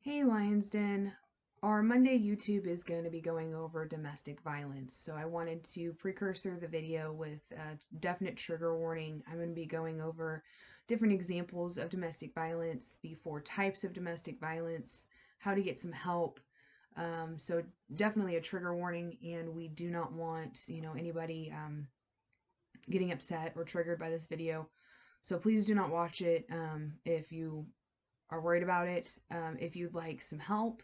Hey Lions Den, our Monday YouTube is going to be going over domestic violence. So I wanted to precursor the video with a definite trigger warning. I'm going to be going over different examples of domestic violence, the four types of domestic violence, how to get some help. So definitely a trigger warning, and we do not want anybody getting upset or triggered by this video. So please do not watch it if you are worried about it. If you'd like some help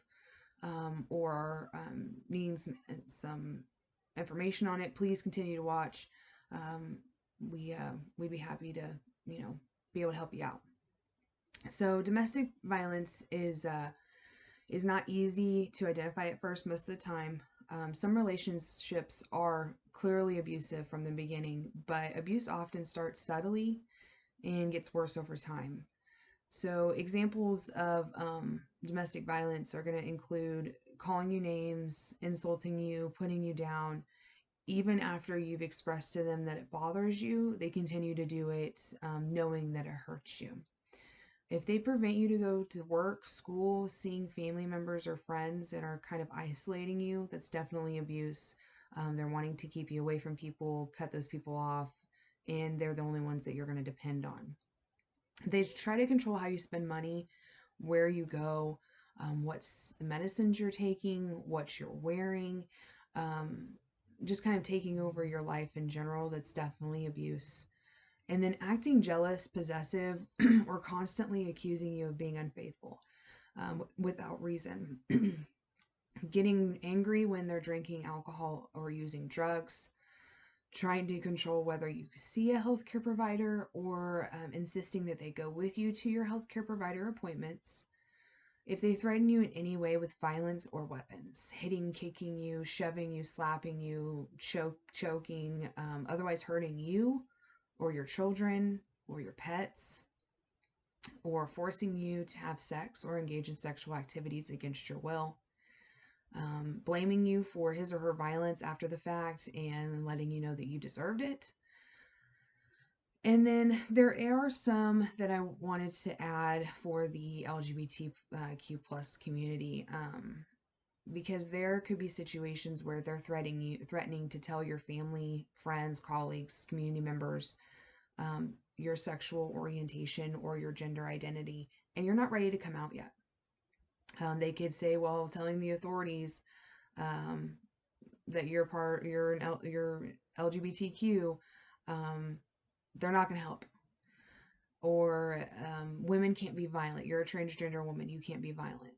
or needing some information on it, please continue to watch. Um, we'd be happy to be able to help you out. So domestic violence is not easy to identify at first most of the time. Some relationships are clearly abusive from the beginning, but abuse often starts subtly and gets worse over time. So examples of domestic violence are going to include calling you names, insulting you, putting you down. Even after you've expressed to them that it bothers you, they continue to do it knowing that it hurts you. If they prevent you to go to work, school, seeing family members or friends and are kind of isolating you, that's definitely abuse. They're wanting to keep you away from people, cut those people off, and they're the only ones that you're going to depend on. They try to control how you spend money, where you go, what's the medicines you're taking, what you're wearing, um, just kind of taking over your life in general. That's definitely abuse. And then acting jealous, possessive, or constantly accusing you of being unfaithful without reason. Getting angry when they're drinking alcohol or using drugs, trying to control whether you see a healthcare provider or insisting that they go with you to your healthcare provider appointments. If they threaten you in any way with violence or weapons, hitting, kicking you, shoving you, slapping you, choking, otherwise hurting you or your children or your pets, or forcing you to have sex or engage in sexual activities against your will, blaming you for his or her violence after the fact and letting you know that you deserved it. And then there are some that I wanted to add for the LGBTQ plus community, because there could be situations where they're threatening to tell your family, friends, colleagues, community members your sexual orientation or your gender identity, and you're not ready to come out yet. They could say, well, telling the authorities um, that you're LGBTQ, um, they're not going to help. Or women can't be violent. You're a transgender woman. You can't be violent.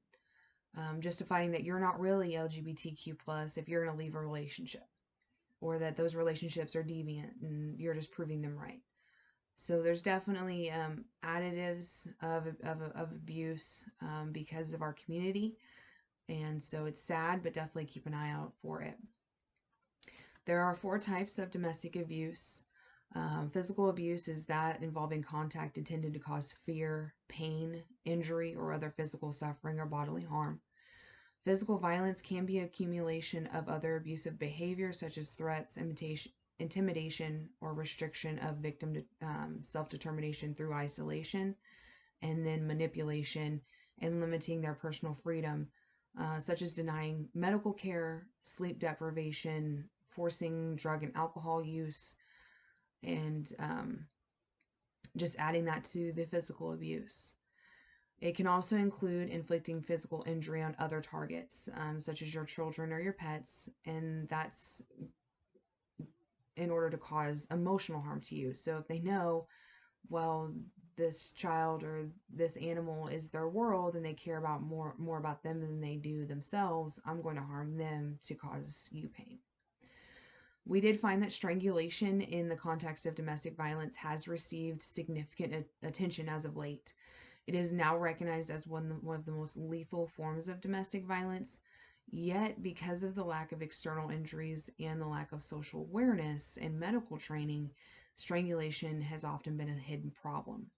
Justifying that you're not really LGBTQ plus if you're going to leave a relationship, or that those relationships are deviant and you're just proving them right. So there's definitely additives of abuse because of our community. And so it's sad, but definitely keep an eye out for it. There are four types of domestic abuse. Physical abuse is that involving contact intended to cause fear, pain, injury, or other physical suffering or bodily harm. Physical violence can be accumulation of other abusive behavior, such as threats, intimidation, or restriction of victim self-determination through isolation, and then manipulation and limiting their personal freedom, such as denying medical care, sleep deprivation, forcing drug and alcohol use, and just adding that to the physical abuse. It can also include inflicting physical injury on other targets, such as your children or your pets, and that's in order to cause emotional harm to you. So if they know, well, this child or this animal is their world and they care about more about them than they do themselves, I'm going to harm them to cause you pain. We did find that strangulation in the context of domestic violence has received significant attention as of late. It is now recognized as one of the most lethal forms of domestic violence. Yet, because of the lack of external injuries and the lack of social awareness and medical training, strangulation has often been a hidden problem.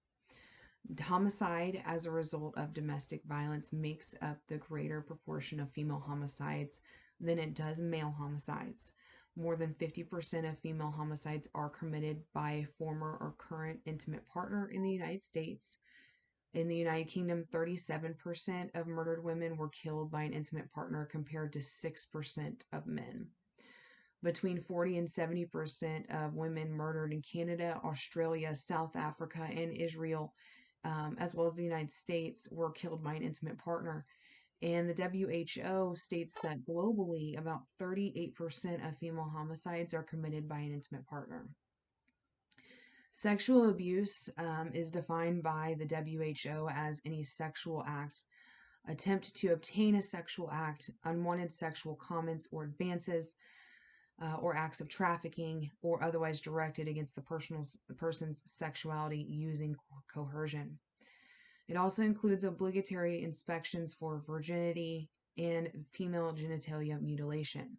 Homicide as a result of domestic violence makes up the greater proportion of female homicides than it does male homicides. More than 50% of female homicides are committed by a former or current intimate partner in the United States. In the United Kingdom, 37% of murdered women were killed by an intimate partner compared to 6% of men. Between 40 and 70% of women murdered in Canada, Australia, South Africa, and Israel, as well as the United States, were killed by an intimate partner. And the WHO states that globally, about 38% of female homicides are committed by an intimate partner. Sexual abuse is defined by the WHO as any sexual act, attempt to obtain a sexual act, unwanted sexual comments or advances, or acts of trafficking, or otherwise directed against the person's sexuality using coercion. It also includes obligatory inspections for virginity and female genitalia mutilation.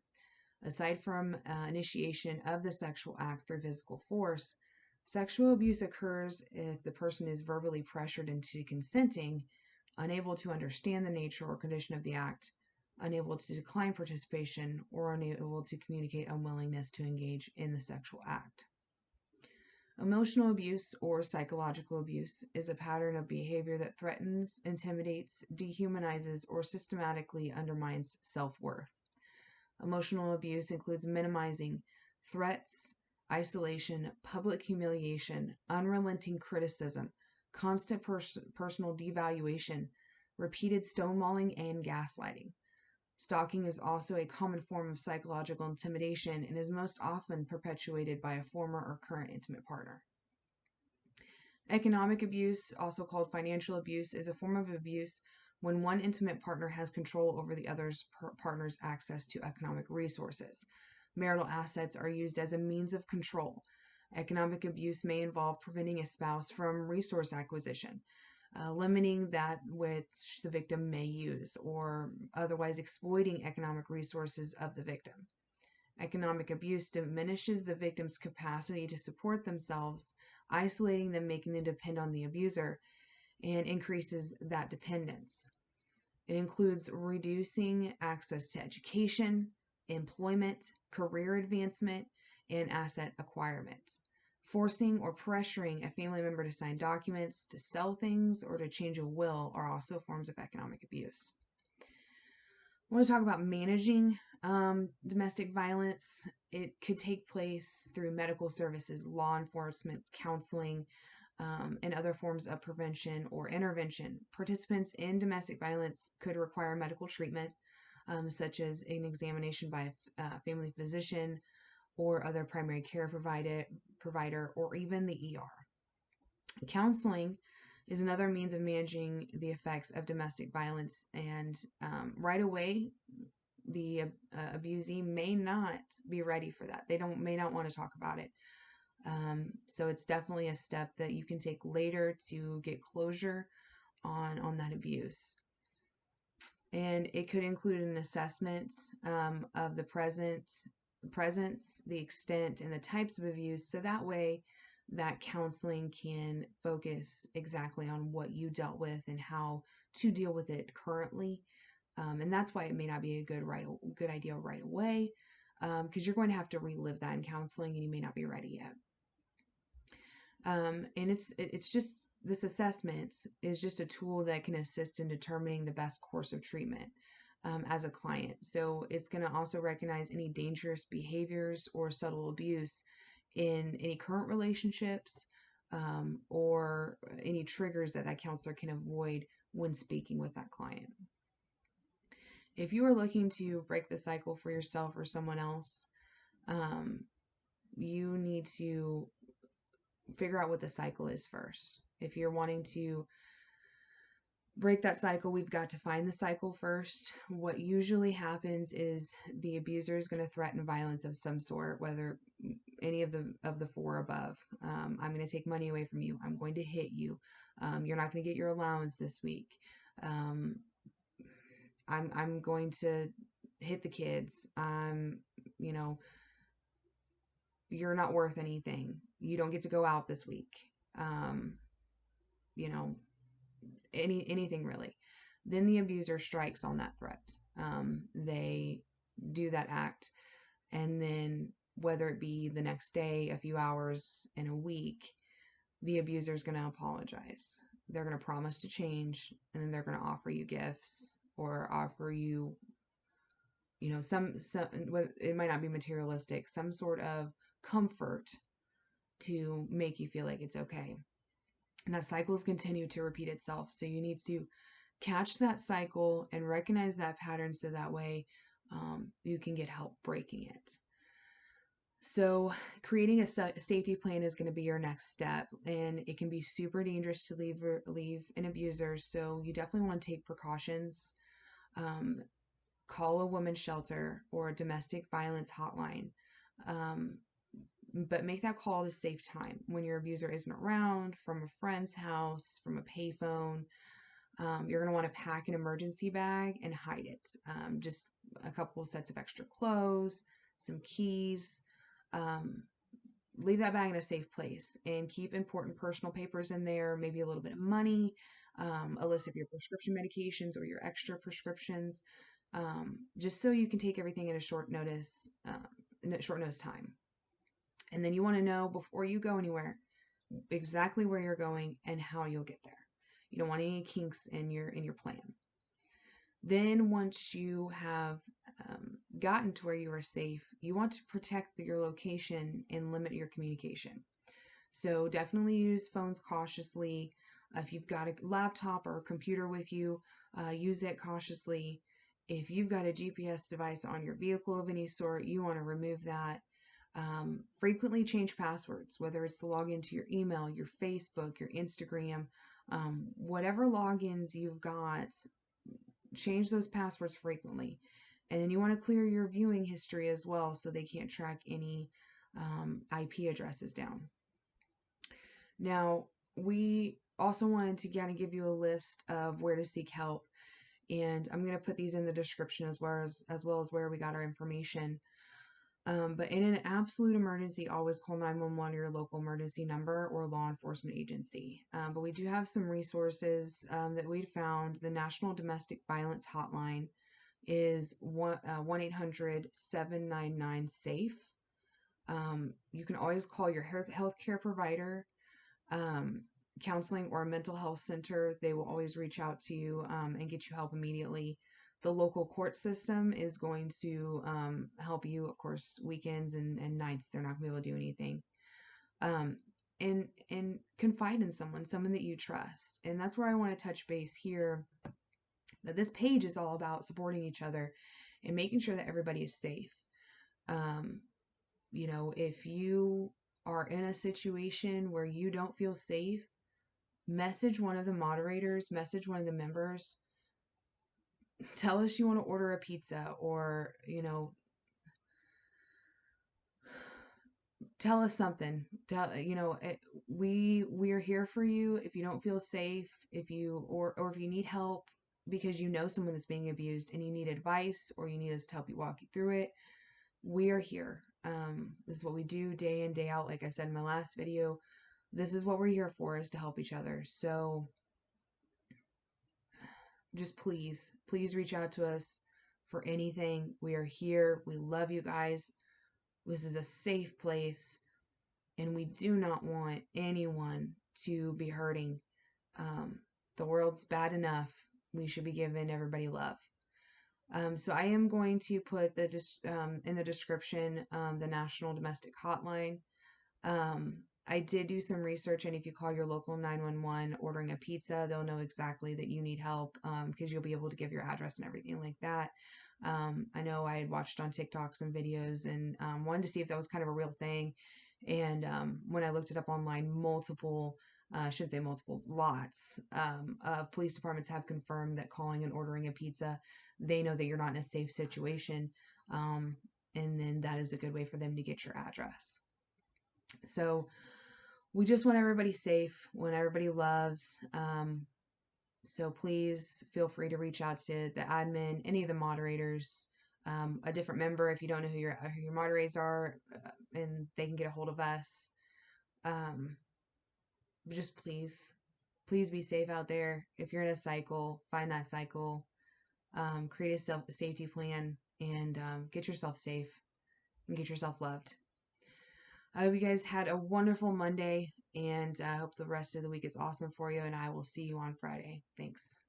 Aside from initiation of the sexual act through physical force, sexual abuse occurs if the person is verbally pressured into consenting, unable to understand the nature or condition of the act, unable to decline participation, or unable to communicate unwillingness to engage in the sexual act. Emotional abuse or psychological abuse is a pattern of behavior that threatens, intimidates, dehumanizes, or systematically undermines self-worth. Emotional abuse includes minimizing, threats, isolation, public humiliation, unrelenting criticism, constant personal devaluation, repeated stonewalling, and gaslighting. Stalking is also a common form of psychological intimidation and is most often perpetuated by a former or current intimate partner. Economic abuse, also called financial abuse, is a form of abuse when one intimate partner has control over the other's partner's access to economic resources. Marital assets are used as a means of control. Economic abuse may involve preventing a spouse from resource acquisition, limiting that which the victim may use, or otherwise exploiting economic resources of the victim. Economic abuse diminishes the victim's capacity to support themselves, isolating them, making them depend on the abuser, and increases that dependence. It includes reducing access to education, employment, career advancement, and asset acquirement. Forcing or pressuring a family member to sign documents, to sell things, or to change a will are also forms of economic abuse. I want to talk about managing domestic violence. It could take place through medical services, law enforcement, counseling, and other forms of prevention or intervention. Participants in domestic violence could require medical treatment, such as an examination by a family physician or other primary care provider, or even the ER. Counseling is another means of managing the effects of domestic violence, and right away, the abusee may not be ready for that. They may not want to talk about it. So it's definitely a step that you can take later to get closure on that abuse. And it could include an assessment of the presence, the extent, and the types of abuse. So that way, that counseling can focus exactly on what you dealt with and how to deal with it currently. And that's why it may not be a good idea right away, because you're going to have to relive that in counseling, and you may not be ready yet. And it's just, this assessment is just a tool that can assist in determining the best course of treatment as a client. So it's going to also recognize any dangerous behaviors or subtle abuse in any current relationships, or any triggers that counselor can avoid when speaking with that client. If you are looking to break the cycle for yourself or someone else, you need to figure out what the cycle is first. If you're wanting to break that cycle, we've got to find the cycle first. What usually happens is the abuser is going to threaten violence of some sort, whether any of the four above. I'm going to take money away from you. I'm going to hit you. You're not going to get your allowance this week. I'm going to hit the kids. You're not worth anything. You don't get to go out this week. Anything really. Then the abuser strikes on that threat. They do that act, and then whether it be the next day, a few hours, in a week, the abuser is going to apologize. They're going to promise to change, and then they're going to offer you gifts or offer you, some it might not be materialistic, some sort of comfort to make you feel like it's okay. And that cycles continue to repeat itself. So you need to catch that cycle and recognize that pattern so that way you can get help breaking it. So, creating a safety plan is going to be your next step, and it can be super dangerous to leave an abuser. So, you definitely want to take precautions. Um, Call a women's shelter or a domestic violence hotline. Um, but make that call at a safe time when your abuser isn't around, from a friend's house, from a payphone. You're going to want to pack an emergency bag and hide it. Just a couple sets of extra clothes, some keys. Um, Leave that bag in a safe place and keep important personal papers in there, maybe a little bit of money, a list of your prescription medications or your extra prescriptions, just so you can take everything in a in a short notice time. And then you want to know before you go anywhere exactly where you're going and how you'll get there. You don't want any kinks in your plan. Then once you have gotten to where you are safe, you want to protect your location and limit your communication. So definitely use phones cautiously. If you've got a laptop or a computer with you, use it cautiously. If you've got a GPS device on your vehicle of any sort, you want to remove that. Frequently change passwords, whether it's to log into your email, your Facebook, your Instagram, whatever logins you've got, change those passwords frequently. And then you want to clear your viewing history as well so they can't track any IP addresses down. Now, we also wanted to kind of give you a list of where to seek help. And I'm going to put these in the description as well as where we got our information. But in an absolute emergency, always call 911 or your local emergency number or law enforcement agency. But we do have some resources that we'd found. The National Domestic Violence Hotline is 1-800-799-SAFE. You can always call your healthcare provider, um, counseling, or a mental health center. They will always reach out to you and get you help immediately. The local court system is going to help you, of course, weekends and nights. They're not going to be able to do anything. Um, and confide in someone that you trust. And that's where I want to touch base here, that this page is all about supporting each other and making sure that everybody is safe. Um, if you are in a situation where you don't feel safe, message one of the moderators, message one of the members, tell us you want to order a pizza, or tell us something. We're here for you. If you don't feel safe, if you or if you need help because you know someone that's being abused and you need advice or you need us to help you walk you through it, we are here. This is what we do day in, day out. Like I said in my last video, this is what we're here for, is to help each other. So just please reach out to us for anything. We are here. We love you guys. This is a safe place, and we do not want anyone to be hurting. The world's bad enough. We should be giving everybody love. So I am going to put in the description the National Domestic Hotline. I did do some research, and if you call your local 911 ordering a pizza, they'll know exactly that you need help because you'll be able to give your address and everything like that. I know I had watched on TikTok some videos and wanted to see if that was kind of a real thing. And when I looked it up online, I shouldn't say multiple, lots of police departments have confirmed that calling and ordering a pizza, they know that you're not in a safe situation. And then that is a good way for them to get your address. So we just want everybody safe, want everybody loved. So please feel free to reach out to the admin, any of the moderators, a different member if you don't know who your moderators are, and they can get a hold of us. Just please be safe out there. If you're in a cycle, find that cycle, create a safety plan, and get yourself safe and get yourself loved. I hope you guys had a wonderful Monday, and I hope the rest of the week is awesome for you, and I will see you on Friday. Thanks.